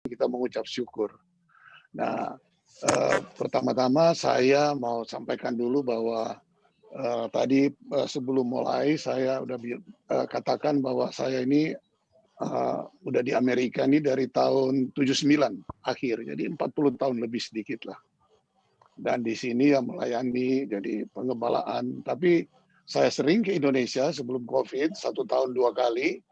kita mengucap syukur. Nah, pertama-tama saya mau sampaikan dulu bahwa tadi sebelum mulai saya udah katakan bahwa saya ini udah di Amerika ini dari tahun 79 akhir, jadi 40 tahun lebih sedikit lah. Dan di sini ya melayani jadi pengembalaan. Tapi saya sering ke Indonesia sebelum COVID 1 tahun 2 kali.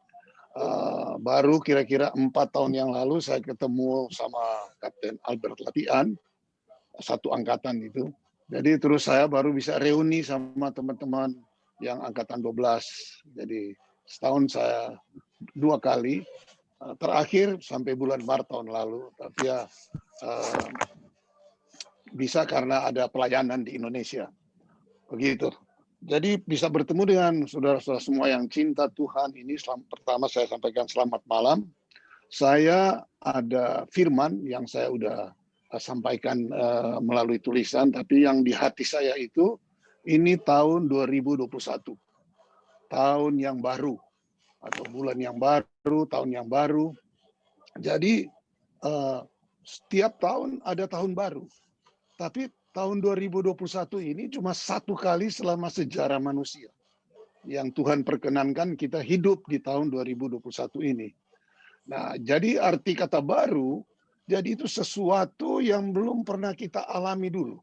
Baru kira-kira 4 tahun yang lalu saya ketemu sama Kapten Albert Latian, satu angkatan itu. Jadi terus saya baru bisa reuni sama teman-teman yang angkatan 12. Jadi setahun saya 2 kali. Terakhir sampai bulan Maret tahun lalu. Tapi ya bisa karena ada pelayanan di Indonesia. Begitu. Jadi bisa bertemu dengan saudara-saudara semua yang cinta Tuhan ini. Pertama saya sampaikan selamat malam. Saya ada firman yang saya udah sampaikan melalui tulisan, tapi yang di hati saya itu ini tahun 2021. Tahun yang baru atau bulan yang baru, tahun yang baru. Jadi setiap tahun ada tahun baru. Tapi tahun 2021 ini cuma 1 kali selama sejarah manusia yang Tuhan perkenankan kita hidup di tahun 2021 ini. Nah, jadi arti kata baru, jadi itu sesuatu yang belum pernah kita alami dulu.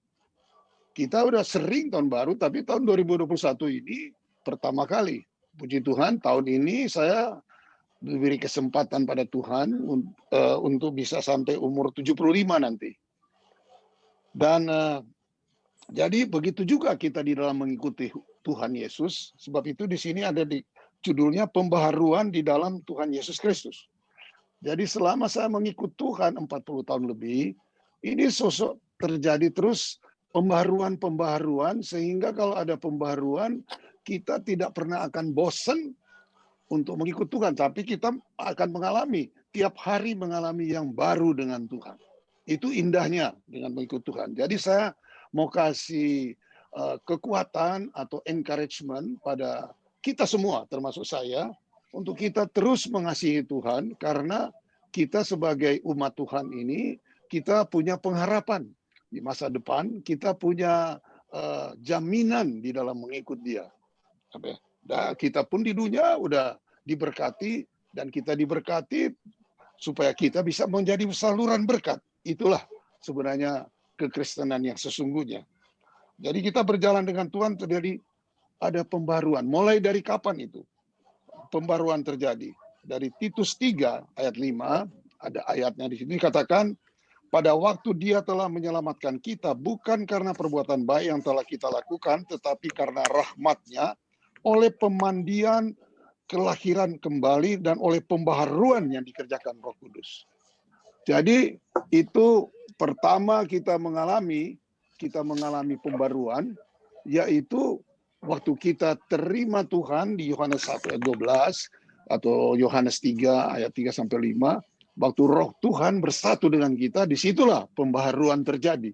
Kita udah sering tahun baru, tapi tahun 2021 ini pertama kali. Puji Tuhan, tahun ini saya diberi kesempatan pada Tuhan untuk bisa sampai umur 75 nanti. Dan jadi begitu juga kita di dalam mengikuti Tuhan Yesus. Sebab itu di sini ada di judulnya pembaharuan di dalam Tuhan Yesus Kristus. Jadi selama saya mengikut Tuhan 40 tahun lebih, ini sosok terjadi terus pembaharuan-pembaharuan, sehingga kalau ada pembaharuan, kita tidak pernah akan bosan untuk mengikut Tuhan. Tapi kita akan mengalami, tiap hari mengalami yang baru dengan Tuhan. Itu indahnya dengan mengikut Tuhan. Jadi saya mau kasih kekuatan atau encouragement pada kita semua, termasuk saya, untuk kita terus mengasihi Tuhan, karena kita sebagai umat Tuhan ini, kita punya pengharapan di masa depan, kita punya jaminan di dalam mengikut Dia. Dan kita pun di dunia udah diberkati, dan kita diberkati supaya kita bisa menjadi saluran berkat. Itulah sebenarnya kekristenan yang sesungguhnya. Jadi kita berjalan dengan Tuhan, terjadi ada pembaruan. Mulai dari kapan itu pembaruan terjadi? Dari Titus 3 ayat 5, ada ayatnya di sini katakan, pada waktu Dia telah menyelamatkan kita, bukan karena perbuatan baik yang telah kita lakukan, tetapi karena rahmat-Nya, oleh pemandian kelahiran kembali dan oleh pembaharuan yang dikerjakan Roh Kudus. Jadi itu pertama kita mengalami pembaruan, yaitu waktu kita terima Tuhan di Yohanes 1 ayat 12 atau Yohanes 3 ayat 3 sampai 5, waktu Roh Tuhan bersatu dengan kita, disitulah pembaharuan terjadi.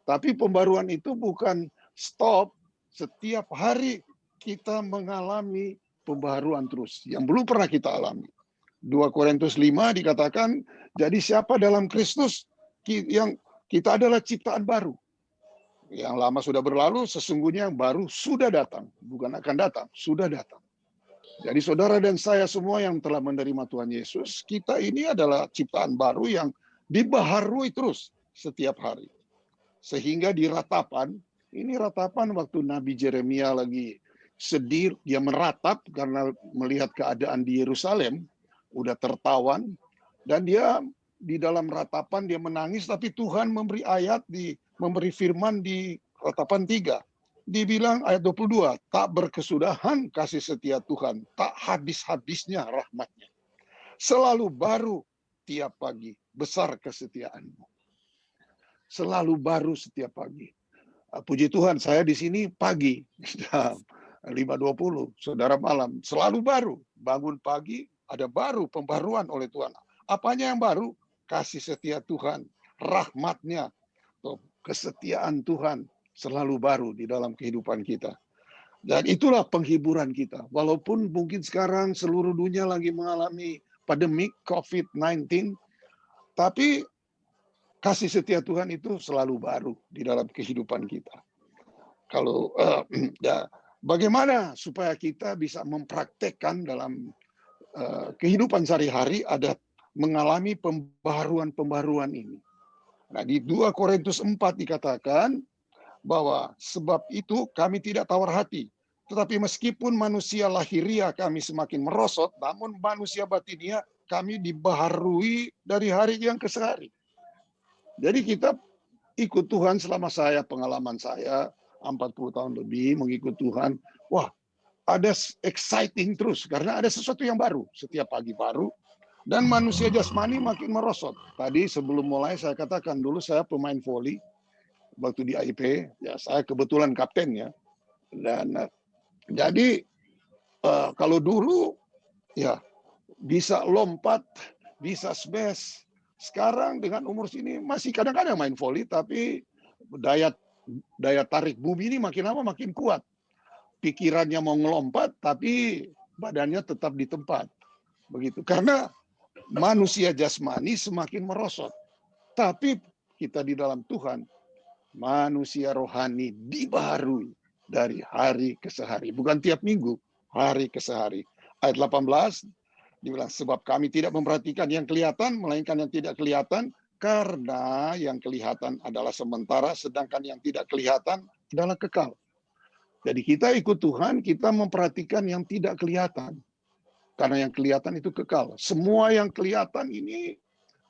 Tapi pembaharuan itu bukan stop, setiap hari kita mengalami pembaharuan terus yang belum pernah kita alami. 2 Korintus 5 dikatakan, jadi siapa dalam Kristus, yang kita adalah ciptaan baru. Yang lama sudah berlalu, sesungguhnya yang baru sudah datang. Bukan akan datang, sudah datang. Jadi saudara dan saya semua yang telah menerima Tuhan Yesus, kita ini adalah ciptaan baru yang dibaharui terus setiap hari. Sehingga di ratapan, ini ratapan waktu Nabi Yeremia lagi sedih, dia meratap karena melihat keadaan di Yerusalem, udah tertawan, dan dia di dalam ratapan dia menangis, tapi Tuhan memberi memberi firman di ratapan 3. Dibilang ayat 22, tak berkesudahan kasih setia Tuhan, tak habis-habisnya rahmat-Nya. Selalu baru tiap pagi, besar kesetiaan-Mu. Selalu baru setiap pagi. Puji Tuhan, saya di sini pagi, 5.20, saudara malam, selalu baru. Bangun pagi, ada baru, pembaruan oleh Tuhan. Apanya yang baru? Kasih setia Tuhan, rahmat-Nya, kesetiaan Tuhan selalu baru di dalam kehidupan kita. Dan itulah penghiburan kita. Walaupun mungkin sekarang seluruh dunia lagi mengalami pandemi COVID-19, Tapi kasih setia Tuhan itu selalu baru di dalam kehidupan kita. Kalau ya, bagaimana supaya kita bisa mempraktekkan dalam kehidupan sehari-hari ada mengalami pembaharuan-pembaharuan ini. Nah, di 2 Korintus 4 dikatakan bahwa sebab itu kami tidak tawar hati. Tetapi meskipun manusia lahiria kami semakin merosot, namun manusia batinia kami dibaharui dari hari yang ke hari. Jadi kita ikut Tuhan selama pengalaman saya 40 tahun lebih mengikut Tuhan. Wah, ada exciting terus karena ada sesuatu yang baru setiap pagi baru. Dan manusia jasmani makin merosot. Tadi sebelum mulai saya katakan dulu saya pemain voli waktu di AIP, ya saya kebetulan kaptennya. Dan jadi kalau dulu ya bisa lompat, bisa smash. Sekarang dengan umur sini masih kadang-kadang main voli, tapi daya tarik bumi ini makin lama makin kuat. Pikirannya mau ngelompat, tapi badannya tetap di tempat. Begitu. Karena manusia jasmani semakin merosot. Tapi kita di dalam Tuhan, manusia rohani dibaharui dari hari ke hari. Bukan tiap minggu, hari ke hari. Ayat 18, dibilang, sebab kami tidak memperhatikan yang kelihatan, melainkan yang tidak kelihatan, karena yang kelihatan adalah sementara, sedangkan yang tidak kelihatan adalah kekal. Jadi kita ikut Tuhan, kita memperhatikan yang tidak kelihatan. Karena yang kelihatan itu kekal. Semua yang kelihatan ini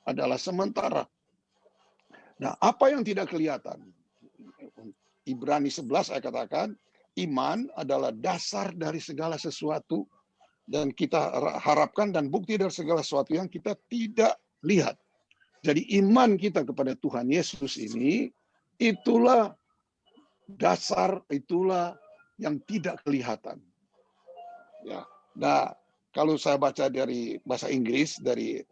adalah sementara. Nah, apa yang tidak kelihatan? Ibrani 11 saya katakan, iman adalah dasar dari segala sesuatu dan kita harapkan dan bukti dari segala sesuatu yang kita tidak lihat. Jadi iman kita kepada Tuhan Yesus ini, itulah dasar, itulah yang tidak kelihatan. Ya, nah kalau saya baca dari bahasa Inggris, dari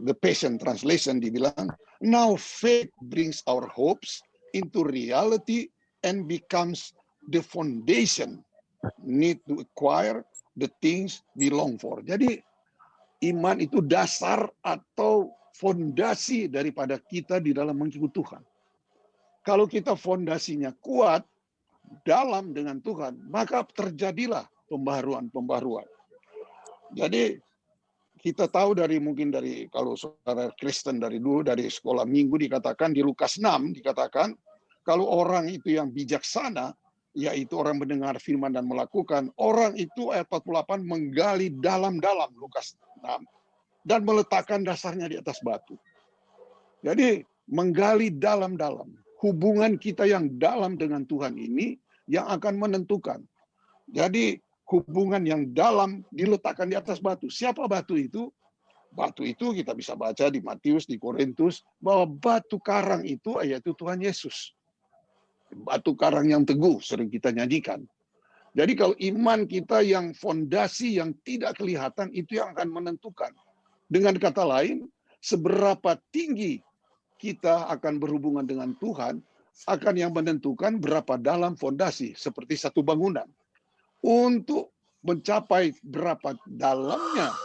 The Passion Translation dibilang, now faith brings our hopes into reality and becomes the foundation need to acquire the things we long for. Jadi iman itu dasar atau fondasi daripada kita di dalam mengikut Tuhan. Kalau kita fondasinya kuat dalam dengan Tuhan, maka terjadilah pembaharuan-pembaharuan. Jadi kita tahu mungkin dari kalau saudara Kristen dari dulu, dari sekolah minggu dikatakan di Lukas 6 dikatakan kalau orang itu yang bijaksana, yaitu orang mendengar firman dan melakukan, orang itu ayat 48 menggali dalam-dalam Lukas 6 dan meletakkan dasarnya di atas batu. Jadi menggali dalam-dalam. Hubungan kita yang dalam dengan Tuhan ini yang akan menentukan. Jadi hubungan yang dalam diletakkan di atas batu. Siapa batu itu? Batu itu kita bisa baca di Matius, di Korintus, bahwa batu karang itu yaitu Tuhan Yesus. Batu karang yang teguh sering kita nyanyikan. Jadi kalau iman kita yang fondasi yang tidak kelihatan itu yang akan menentukan. Dengan kata lain, seberapa tinggi kita akan berhubungan dengan Tuhan akan yang menentukan berapa dalam fondasi seperti satu bangunan. Untuk mencapai berapa dalamnya,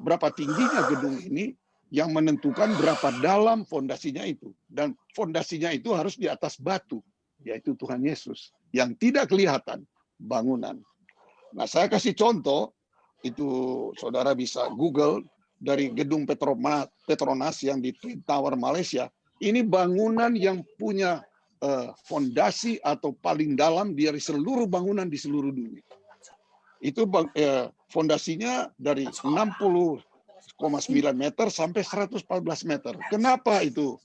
berapa tingginya gedung ini yang menentukan berapa dalam fondasinya itu. Dan fondasinya itu harus di atas batu, yaitu Tuhan Yesus. Yang tidak kelihatan, bangunan. Nah, saya kasih contoh, itu saudara bisa Google, dari gedung Petronas yang di Twin Tower Malaysia. Ini bangunan yang punya fondasi atau paling dalam dari seluruh bangunan di seluruh dunia. Itu fondasinya dari 60,9 meter sampai 114 meter. Kenapa itu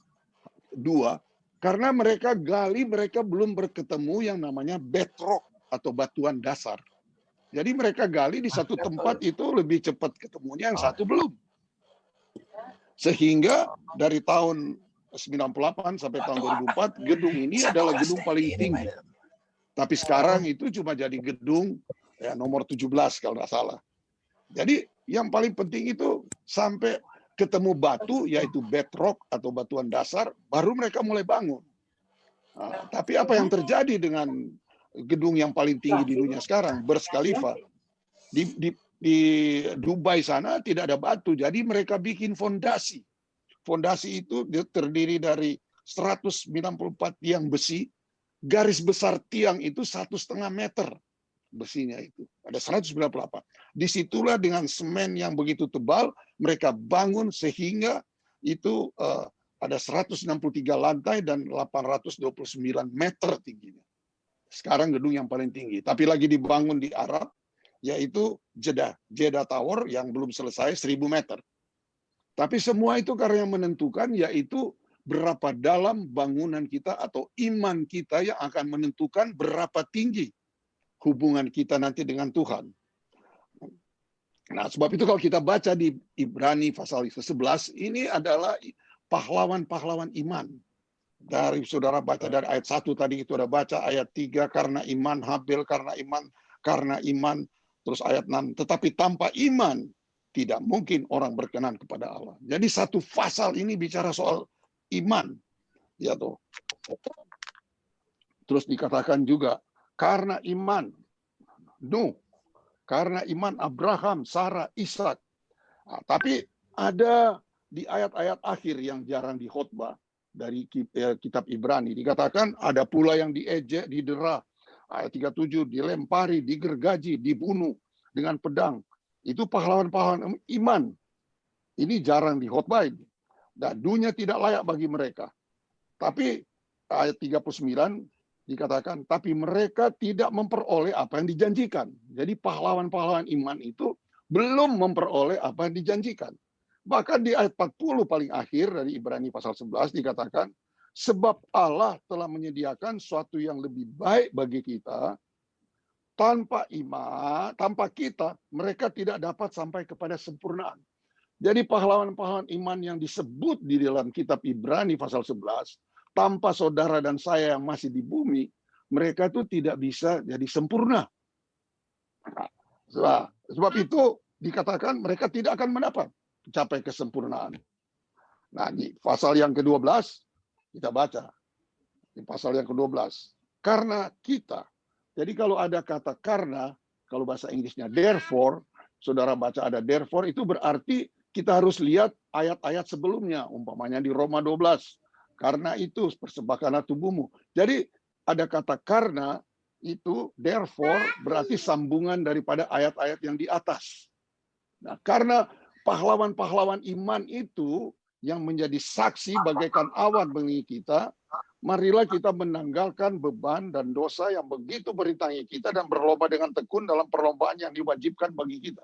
dua? Karena mereka gali, mereka belum berketemu yang namanya bedrock atau batuan dasar. Jadi mereka gali di satu tempat itu lebih cepat ketemunya, yang satu belum. Sehingga dari tahun 98 sampai tahun 2004, gedung ini adalah gedung paling tinggi. Tapi sekarang itu cuma jadi gedung ya, nomor 17 kalau nggak salah. Jadi yang paling penting itu sampai ketemu batu, yaitu bedrock atau batuan dasar, baru mereka mulai bangun. Nah, tapi apa yang terjadi dengan gedung yang paling tinggi di dunia sekarang, Burj Khalifa, di Dubai sana tidak ada batu, jadi mereka bikin fondasi. Fondasi itu terdiri dari 194 tiang besi, garis besar tiang itu 1,5 meter besinya itu. Ada 198. Disitulah dengan semen yang begitu tebal, mereka bangun sehingga itu ada 163 lantai dan 829 meter tingginya. Sekarang gedung yang paling tinggi. Tapi lagi dibangun di Arab, yaitu Jeddah Tower yang belum selesai 1.000 meter. Tapi semua itu karena yang menentukan yaitu berapa dalam bangunan kita atau iman kita yang akan menentukan berapa tinggi hubungan kita nanti dengan Tuhan. Nah, sebab itu kalau kita baca di Ibrani pasal 11, ini adalah pahlawan-pahlawan iman. Dari saudara baca dari ayat 1 tadi itu ada baca, ayat 3 karena iman, Habil karena iman, terus ayat 6, tetapi tanpa iman tidak mungkin orang berkenan kepada Allah. Jadi satu pasal ini bicara soal iman. Ya toh. Terus dikatakan juga karena iman Nuh, karena iman Abraham, Sarah, Ishak. Nah, tapi ada di ayat-ayat akhir yang jarang dikhotbah dari kitab Ibrani. Dikatakan ada pula yang diejek, didera. Ayat 37, dilempari, digergaji, dibunuh dengan pedang. Itu pahlawan-pahlawan iman. Ini jarang dikhotbah. Dan dunia tidak layak bagi mereka. Tapi ayat 39 dikatakan, tapi mereka tidak memperoleh apa yang dijanjikan. Jadi pahlawan-pahlawan iman itu belum memperoleh apa yang dijanjikan. Bahkan di ayat 40 paling akhir dari Ibrani pasal 11 dikatakan, sebab Allah telah menyediakan sesuatu yang lebih baik bagi kita, tanpa iman, tanpa kita, mereka tidak dapat sampai kepada sempurnaan. Jadi pahlawan-pahlawan iman yang disebut di dalam kitab Ibrani pasal 11, tanpa saudara dan saya yang masih di bumi, mereka itu tidak bisa jadi sempurna. Sebab itu dikatakan mereka tidak akan mencapai kesempurnaan. Nah, di pasal yang ke-12 kita baca. Di pasal yang ke-12. Karena kita. Jadi kalau ada kata karena, kalau bahasa Inggrisnya therefore, saudara baca ada therefore, itu berarti kita harus lihat ayat-ayat sebelumnya. Umpamanya di Roma 12. Karena itu persembahkanlah tubuhmu. Jadi ada kata karena itu therefore berarti sambungan daripada ayat-ayat yang di atas. Nah, karena pahlawan-pahlawan iman itu yang menjadi saksi bagaikan awan bagi kita, marilah kita menanggalkan beban dan dosa yang begitu merintangi kita dan berlomba dengan tekun dalam perlombaan yang diwajibkan bagi kita.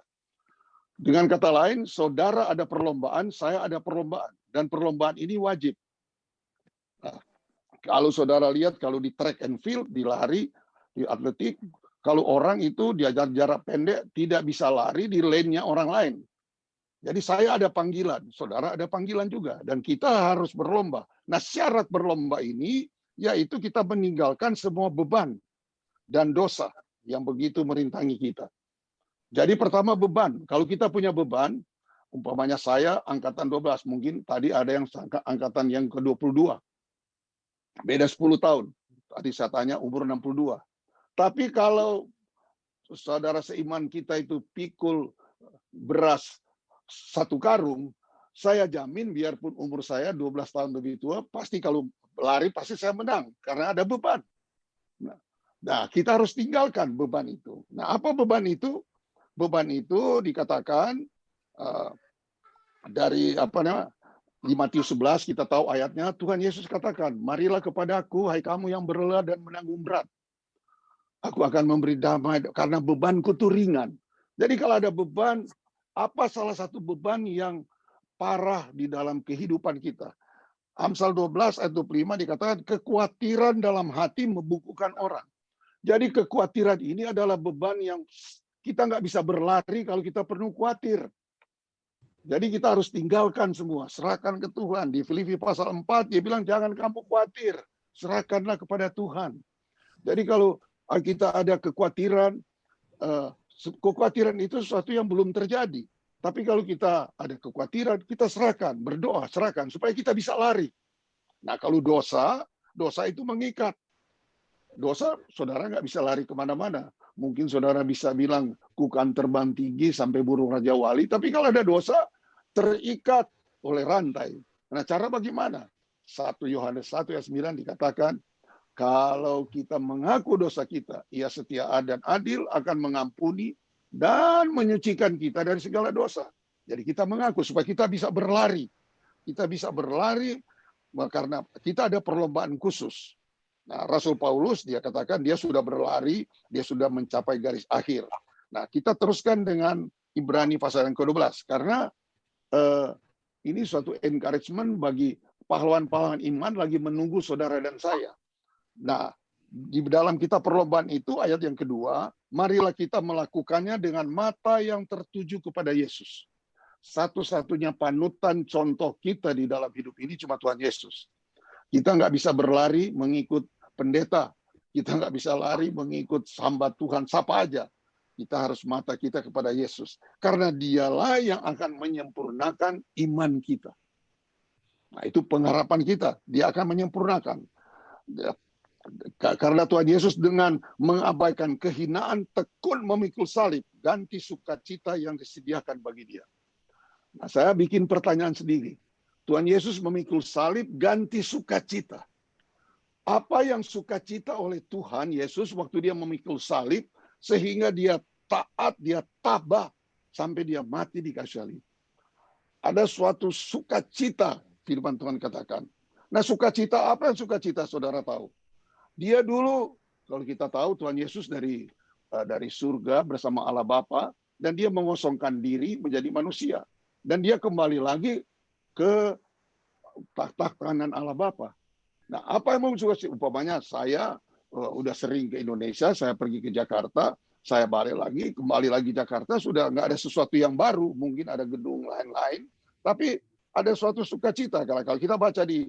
Dengan kata lain, saudara ada perlombaan, saya ada perlombaan. Dan perlombaan ini wajib. Nah, kalau saudara lihat, kalau di track and field, di lari, di atletik, kalau orang itu diajar jarak pendek, tidak bisa lari di lane-nya orang lain. Jadi saya ada panggilan, saudara ada panggilan juga. Dan kita harus berlomba. Nah, syarat berlomba ini, yaitu kita meninggalkan semua beban dan dosa yang begitu merintangi kita. Jadi pertama beban. Kalau kita punya beban, umpamanya saya angkatan 12, mungkin tadi ada yang angkatan yang ke-22. Beda 10 tahun. Tadi saya tanya umur 62. Tapi kalau saudara seiman kita itu pikul beras 1 karung, saya jamin biarpun umur saya 12 tahun lebih tua, pasti kalau lari pasti saya menang. Karena ada beban. Nah, kita harus tinggalkan beban itu. Nah, apa beban itu? Beban itu dikatakan dari di Matius 11 kita tahu ayatnya, Tuhan Yesus katakan, marilah kepadaku, hai kamu yang berlelah dan menanggung berat. Aku akan memberi damai karena bebanku itu ringan. Jadi kalau ada beban, apa salah satu beban yang parah di dalam kehidupan kita? Amsal 12 ayat 25 dikatakan, kekhawatiran dalam hati membukukan orang. Jadi kekhawatiran ini adalah beban yang kita nggak bisa berlari kalau kita penuh khawatir. Jadi kita harus tinggalkan semua, serahkan ke Tuhan. Di Filipi pasal 4 dia bilang jangan kamu khawatir, serahkanlah kepada Tuhan. Jadi kalau kita ada kekhawatiran, kekhawatiran itu sesuatu yang belum terjadi. Tapi kalau kita ada kekhawatiran, kita serahkan, berdoa, serahkan supaya kita bisa lari. Nah, kalau dosa itu mengikat. Dosa, saudara nggak bisa lari kemana-mana. Mungkin saudara bisa bilang, ku kan terbang tinggi sampai burung Raja Wali. Tapi kalau ada dosa, terikat oleh rantai. Nah, cara bagaimana? 1 Yohanes 1 ayat 9 dikatakan, kalau kita mengaku dosa kita, Ia setia dan adil akan mengampuni dan menyucikan kita dari segala dosa. Jadi kita mengaku supaya kita bisa berlari. Kita bisa berlari karena kita ada perlombaan khusus. Nah, Rasul Paulus dia katakan dia sudah berlari, dia sudah mencapai garis akhir. Nah, kita teruskan dengan Ibrani pasal yang ke-12 karena ini suatu encouragement bagi pahlawan-pahlawan iman lagi menunggu saudara dan saya. Nah, di dalam kita perlombaan itu ayat yang kedua, marilah kita melakukannya dengan mata yang tertuju kepada Yesus. Satu-satunya panutan contoh kita di dalam hidup ini cuma Tuhan Yesus. Kita nggak bisa berlari mengikut pendeta. Kita nggak bisa lari mengikut hamba Tuhan, siapa aja. Kita harus mata kita kepada Yesus. Karena dialah yang akan menyempurnakan iman kita. Nah, itu pengharapan kita. Dia akan menyempurnakan. Karena Tuhan Yesus dengan mengabaikan kehinaan, tekun memikul salib, ganti sukacita yang disediakan bagi dia. Nah, saya bikin pertanyaan sendiri. Tuhan Yesus memikul salib, ganti sukacita. Apa yang sukacita oleh Tuhan Yesus waktu dia memikul salib, sehingga dia taat, dia tabah, sampai dia mati di kayu salib. Ada suatu sukacita, firman Tuhan katakan. Nah, sukacita apa yang sukacita saudara tahu? Dia dulu, kalau kita tahu Tuhan Yesus dari surga bersama Allah Bapa, dan dia mengosongkan diri menjadi manusia. Dan dia kembali lagi ke tahta kanan Allah Bapa. Nah, apa yang mau sukacita? Umpamanya saya udah sering ke Indonesia, saya pergi ke Jakarta, saya balik lagi, kembali lagi Jakarta, sudah nggak ada sesuatu yang baru. Mungkin ada gedung lain-lain, tapi ada suatu sukacita. Kalau kita baca di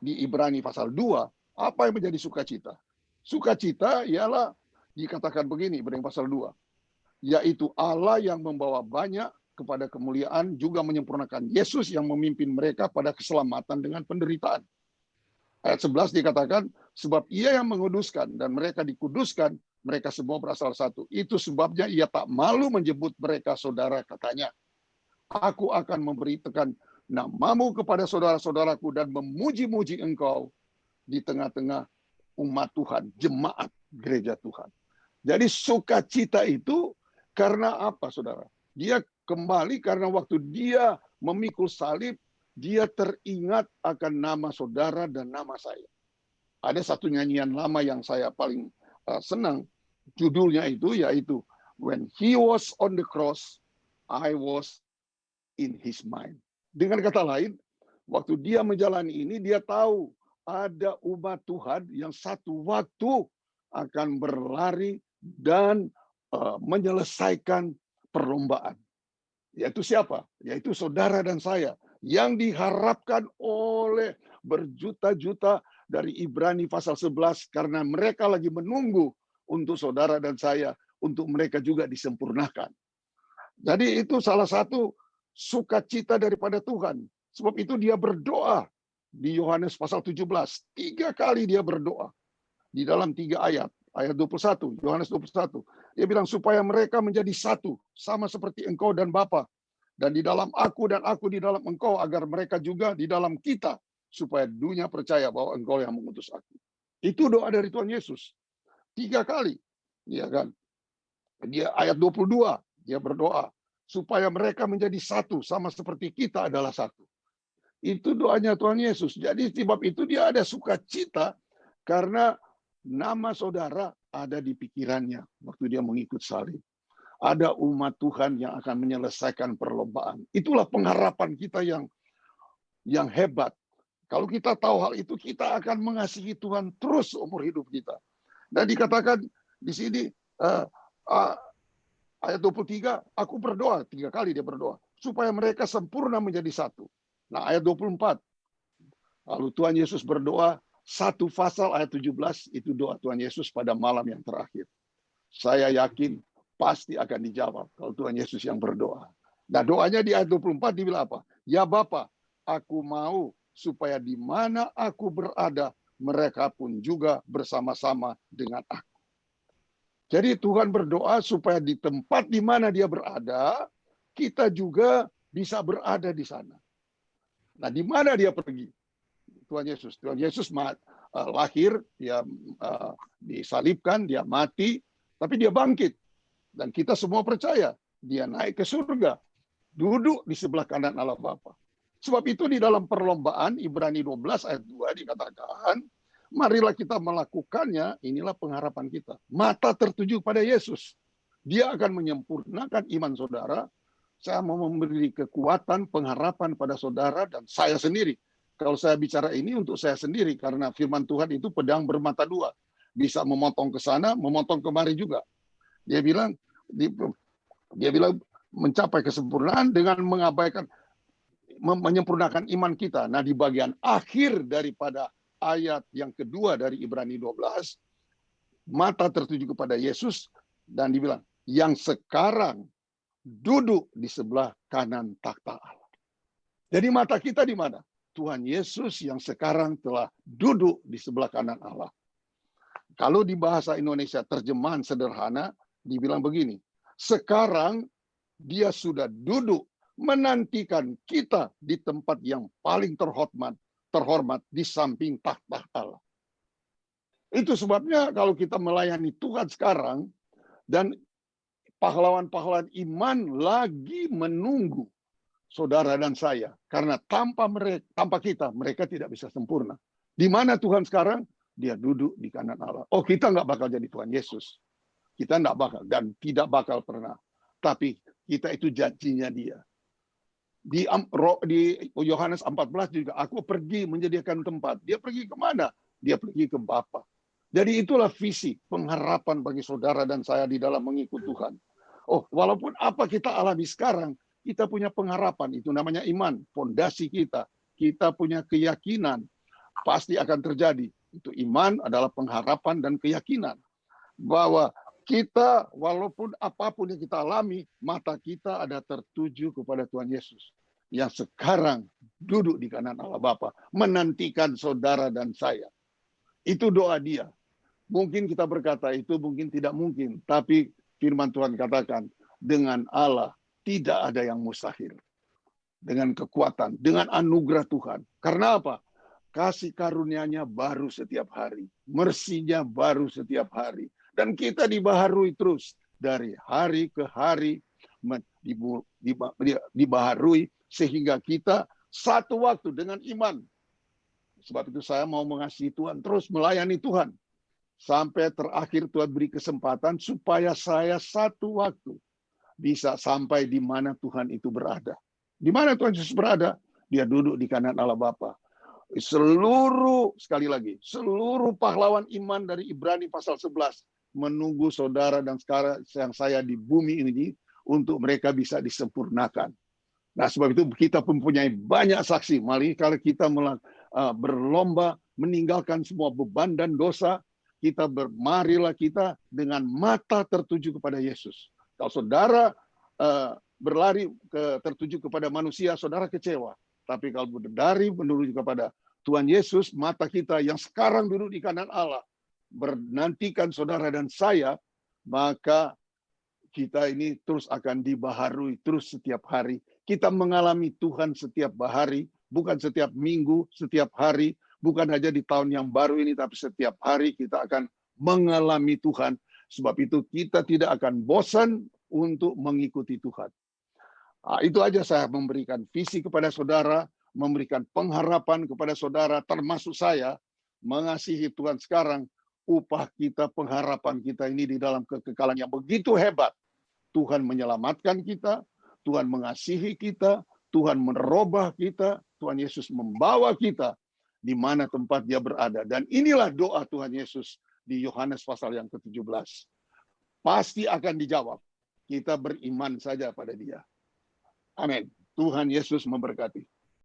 Ibrani pasal 2, apa yang menjadi sukacita? Sukacita ialah dikatakan begini, Ibrani pasal 2, yaitu Allah yang membawa banyak kepada kemuliaan, juga menyempurnakan Yesus yang memimpin mereka pada keselamatan dengan penderitaan. Ayat 11 dikatakan, sebab ia yang menguduskan dan mereka dikuduskan, mereka semua berasal satu. Itu sebabnya ia tak malu menyebut mereka saudara, katanya. Aku akan memberitakan namamu kepada saudara-saudaraku dan memuji-muji engkau di tengah-tengah umat Tuhan, jemaat gereja Tuhan. Jadi sukacita itu karena apa, saudara? Dia kembali karena waktu dia memikul salib, dia teringat akan nama saudara dan nama saya. Ada satu nyanyian lama yang saya paling senang, judulnya itu yaitu When He Was on the Cross, I Was in His Mind. Dengan kata lain, waktu dia menjalani ini, dia tahu ada umat Tuhan yang satu waktu akan berlari dan menyelesaikan perlombaan. Yaitu siapa? Yaitu saudara dan saya. Yang diharapkan oleh berjuta-juta dari Ibrani pasal 11. Karena mereka lagi menunggu untuk saudara dan saya, untuk mereka juga disempurnakan. Jadi itu salah satu sukacita daripada Tuhan. Sebab itu dia berdoa di Yohanes pasal 17. 3 kali dia berdoa. Di dalam 3 ayat. Ayat 21, Yohanes 21. Dia bilang supaya mereka menjadi satu. Sama seperti engkau dan Bapa. Dan di dalam aku dan aku di dalam engkau. Agar mereka juga di dalam kita. Supaya dunia percaya bahwa engkau yang mengutus aku. Itu doa dari Tuhan Yesus. 3 kali. Ya kan? Dia ayat 22. Dia berdoa. Supaya mereka menjadi satu, sama seperti kita adalah satu. Itu doanya Tuhan Yesus. Jadi sebab itu dia ada sukacita, karena nama saudara ada di pikirannya waktu dia mengikut salib. Ada umat Tuhan yang akan menyelesaikan perlombaan. Itulah pengharapan kita yang hebat. Kalau kita tahu hal itu, kita akan mengasihi Tuhan terus umur hidup kita. Dan dikatakan di sini, ayat 23, aku berdoa, 3 kali dia berdoa, supaya mereka sempurna menjadi satu. Nah, ayat 24, lalu Tuhan Yesus berdoa, 1 pasal ayat 17, itu doa Tuhan Yesus pada malam yang terakhir. Saya yakin pasti akan dijawab kalau Tuhan Yesus yang berdoa. Nah, doanya di ayat 24 dibilang apa? Ya Bapa, aku mau supaya di mana aku berada, mereka pun juga bersama-sama dengan aku. Jadi Tuhan berdoa supaya di tempat di mana dia berada, kita juga bisa berada di sana. Nah, di mana dia pergi? Tuhan Yesus lahir, dia disalibkan, dia mati, tapi dia bangkit. Dan kita semua percaya, dia naik ke surga, duduk di sebelah kanan Allah Bapa. Sebab itu di dalam perlombaan Ibrani 12 ayat 2 dikatakan, marilah kita melakukannya, inilah pengharapan kita. Mata tertuju pada Yesus. Dia akan menyempurnakan iman saudara. Saya mau memberi kekuatan, pengharapan pada saudara dan saya sendiri. Kalau saya bicara ini untuk saya sendiri, karena firman Tuhan itu pedang bermata dua. Bisa memotong ke sana, memotong kemari juga. Dia bilang mencapai kesempurnaan dengan mengabaikan, menyempurnakan iman kita. Nah, di bagian akhir daripada ayat yang kedua dari Ibrani 12, mata tertuju kepada Yesus dan dibilang, yang sekarang duduk di sebelah kanan takhta Allah. Jadi mata kita di mana? Tuhan Yesus yang sekarang telah duduk di sebelah kanan Allah. Kalau di bahasa Indonesia terjemahan sederhana, dibilang begini, sekarang dia sudah duduk menantikan kita di tempat yang paling terhormat di samping takhta Allah. Itu sebabnya kalau kita melayani Tuhan sekarang, dan pahlawan-pahlawan iman lagi menunggu saudara dan saya, karena tanpa kita mereka tidak bisa sempurna. Di mana Tuhan sekarang? Dia duduk di kanan Allah. Oh, kita nggak bakal jadi Tuhan Yesus. Kita nggak bakal dan tidak bakal pernah. Tapi kita itu janjinya dia. Di Yohanes 14 juga, aku pergi menyediakan tempat. Dia pergi kemana? Dia pergi ke Bapa. Jadi itulah visi, pengharapan bagi saudara dan saya di dalam mengikut Tuhan. Oh, walaupun apa kita alami sekarang, kita punya pengharapan, itu namanya iman, fondasi kita. Kita punya keyakinan, pasti akan terjadi. Itu iman adalah pengharapan dan keyakinan. Bahwa kita, walaupun apapun yang kita alami, mata kita ada tertuju kepada Tuhan Yesus. Yang sekarang duduk di kanan Allah Bapa, menantikan saudara dan saya. Itu doa dia. Mungkin kita berkata itu, mungkin tidak mungkin. Tapi firman Tuhan katakan, dengan Allah, tidak ada yang mustahil. Dengan kekuatan, dengan anugerah Tuhan. Karena apa? Kasih karunia-Nya baru setiap hari. Mersinya baru setiap hari. Dan kita dibaharui terus. Dari hari ke hari. Dibaharui. Sehingga kita satu waktu dengan iman. Sebab itu saya mau mengasihi Tuhan. Terus melayani Tuhan. Sampai terakhir Tuhan beri kesempatan. Supaya saya satu waktu bisa sampai di mana Tuhan itu berada. Di mana Tuhan Yesus berada? Dia duduk di kanan Allah Bapa. Sekali lagi, seluruh pahlawan iman dari Ibrani pasal 11 menunggu saudara dan sekarang yang saya di bumi ini untuk mereka bisa disempurnakan. Nah, sebab itu kita mempunyai banyak saksi. Mari kalau kita berlomba meninggalkan semua beban dan dosa, marilah kita dengan mata tertuju kepada Yesus. Kalau saudara berlari tertuju kepada manusia, saudara kecewa. Tapi kalau berlari menuju kepada Tuhan Yesus, mata kita yang sekarang duduk di kanan Allah, menantikan saudara dan saya, maka kita ini terus akan dibaharui terus setiap hari. Kita mengalami Tuhan setiap hari, bukan setiap minggu, setiap hari, bukan hanya di tahun yang baru ini, tapi setiap hari kita akan mengalami Tuhan. Sebab itu kita tidak akan bosan untuk mengikuti Tuhan. Nah, itu aja saya memberikan visi kepada saudara, memberikan pengharapan kepada saudara, termasuk saya, mengasihi Tuhan sekarang, upah kita, pengharapan kita ini di dalam kekekalan yang begitu hebat. Tuhan menyelamatkan kita, Tuhan mengasihi kita, Tuhan merubah kita, Tuhan Yesus membawa kita di mana tempat dia berada. Dan inilah doa Tuhan Yesus di Yohanes pasal yang ke-17. Pasti akan dijawab. Kita beriman saja pada dia. Amin. Tuhan Yesus memberkati.